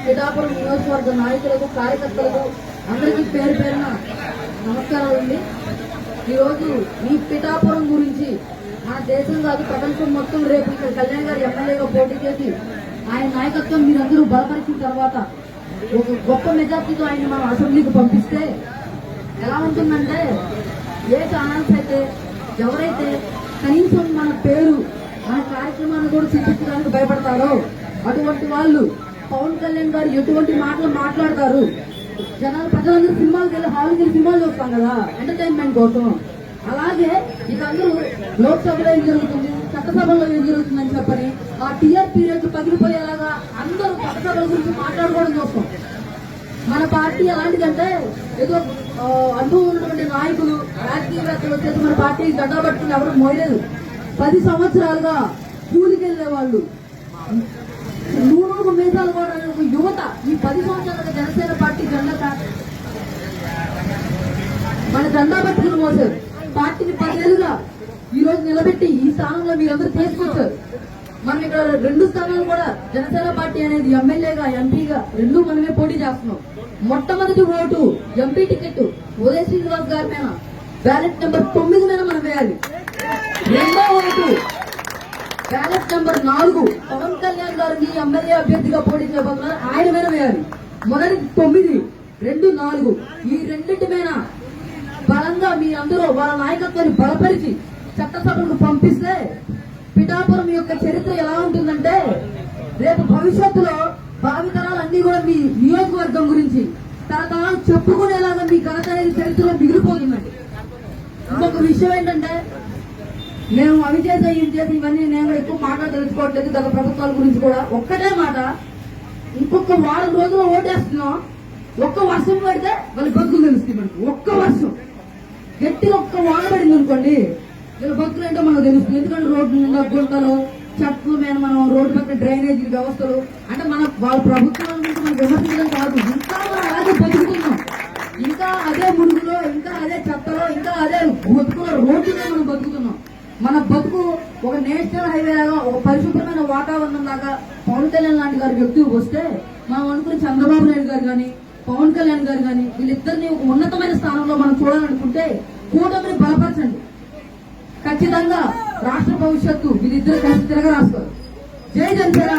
పిఠాపురం నియోజకవర్గ నాయకులకు, కార్యకర్తలకు అందరికీ పేరు పేరున నమస్కారాలండి. ఈరోజు ఈ పిఠాపురం గురించి మన దేశం కాదు ప్రపంచం మొత్తం రేపు ఇక్కడ కళ్యాణ్ గారు ఎమ్మెల్యేగా పోటీ చేసి ఆయన నాయకత్వం మీరందరూ బలపరిచిన తర్వాత ఒక గొప్ప మెజార్టీతో ఆయన మనం అసెంబ్లీకి పంపిస్తే ఎలా ఉంటుందంటే, ఏ ఛానల్స్ అయితే ఎవరైతే కనీసం మన పేరు మన కార్యక్రమాన్ని కూడా చూపించడానికి భయపడతారో అటువంటి వాళ్ళు పవన్ కళ్యాణ్ గారు ఎటువంటి మాటలు మాట్లాడతారు. జనాలు ప్రజలందరూ సినిమాలకు వెళ్ళి హాల్కి వెళ్ళి సినిమాలు చూస్తాం కదా ఎంటర్టైన్మెంట్ కోసం. అలాగే ఇక అందరూ లోక్సభలో ఏం జరుగుతుంది, చట్టసభలో ఏం జరుగుతుందని చెప్పని ఆ టీఆర్పీ రేట్లు పగిలిపోయేలాగా అందరూ చట్టసభల గురించి మాట్లాడుకోవడం చూస్తాం. మన పార్టీ ఎలాంటిదంటే ఏదో అనుభవం ఉన్నటువంటి నాయకులు, రాజకీయవేత్తలు వచ్చేసి మన పార్టీ గడ్డ పట్టుకుని ఎవరు మోయలేదు. 10 సంవత్సరాలుగా కూలికి వెళ్లే వాళ్ళు, నూనెకు మీసాలు కూడా యువత ఈ 10 సంవత్సరాలుగా జనసేన పార్టీ మన జెండా పట్టుకుని మోసారు. పార్టీని 10 ఏళ్లుగా ఈ రోజు నిలబెట్టి ఈ స్థానంలో మీరందరూ తీసుకొచ్చారు. మనం ఇక్కడ 2 స్థానాలు కూడా జనసేన పార్టీ అనేది ఎమ్మెల్యేగా, ఎంపీగా 2 మనమే పోటీ చేస్తున్నాం. మొట్టమొదటి ఓటు ఎంపీ టికెట్ ఉదయ్ శ్రీనివాస్ గారి మీద బ్యాలెట్ నెంబర్ 9 మీద మనం వేయాలి. రెండో ఓటు బ్యాలెట్ నెంబర్ 4 పవన్ కళ్యాణ్ గారిని ఎమ్మెల్యే అభ్యర్థిగా పోటీ చేయబోతున్నారు, ఆయన మీద వేయాలి. మొదటి 9, 2, 4 ఈ రెండింటి మీద బలంగా మీరందరూ వాళ్ళ నాయకత్వాన్ని బలపరిచి చట్టసభలకు పంపిస్తే పిఠాపురం యొక్క చరిత్ర ఎలా ఉంటుందంటే, రేపు భవిష్యత్తులో భావితరాలన్నీ కూడా మీ నియోజకవర్గం గురించి తరతరాలు చెప్పుకునేలాగా మీ ఘనత అనేది చరిత్రలో మిగిలిపోతుందండి. ఇంకొక విషయం ఏంటంటే, మేము అవి చేసే ఇవి చేసి ఇవన్నీ నేను ఎక్కువ మాట్లాడదలుచుకోవట్లేదు గత ప్రభుత్వాల గురించి కూడా. ఒక్కటే మాట, ఇంకొక వారం రోజుల్లో ఓటేస్తున్నాం, ఒక్క వర్షం పడితే వాళ్ళ బతుకులు తెలుస్తుంది మనకి. ఒక్క వర్షం గట్టిగా ఒక్క వాన పడింది అనుకోండి, వీళ్ళ బతుకులు ఏంటో మనకు తెలుస్తుంది. ఎందుకంటే రోడ్డు నిండా గుంటలు, చెట్లు మీద మనం రోడ్డు పక్కన డ్రైనేజీ వ్యవస్థలు అంటే మన వాళ్ళ ప్రభుత్వం గురించి మనం విమర్శించడం కాదు, ఇంకా మనం అలాగే బతుకుతున్నాం. ఇంకా అదే మురుగులో, ఇంకా అదే చెత్తలో, ఇంకా అదే బతుకులో రోడ్డు మీద మనం బతుకుతున్నాం. మన బతుకు ఒక నేషనల్ హైవే లాగా, ఒక పరిశుభ్రమైన వాతావరణం లాగా పవన్ కళ్యాణ్ లాంటి గారి వ్యక్తులు వస్తే మనం అనుకుని చంద్రబాబు నాయుడు గారు కానీ పవన్ కళ్యాణ్ గారు కానీ వీళ్ళిద్దరిని ఒక ఉన్నతమైన స్థానంలో మనం చూడాలనుకుంటే కూటమిని బలపరచండి. ఖచ్చితంగా రాష్ట్ర భవిష్యత్తు వీళ్ళిద్దరు కలిసి తిరగరాస్తారు. జై జనసేన.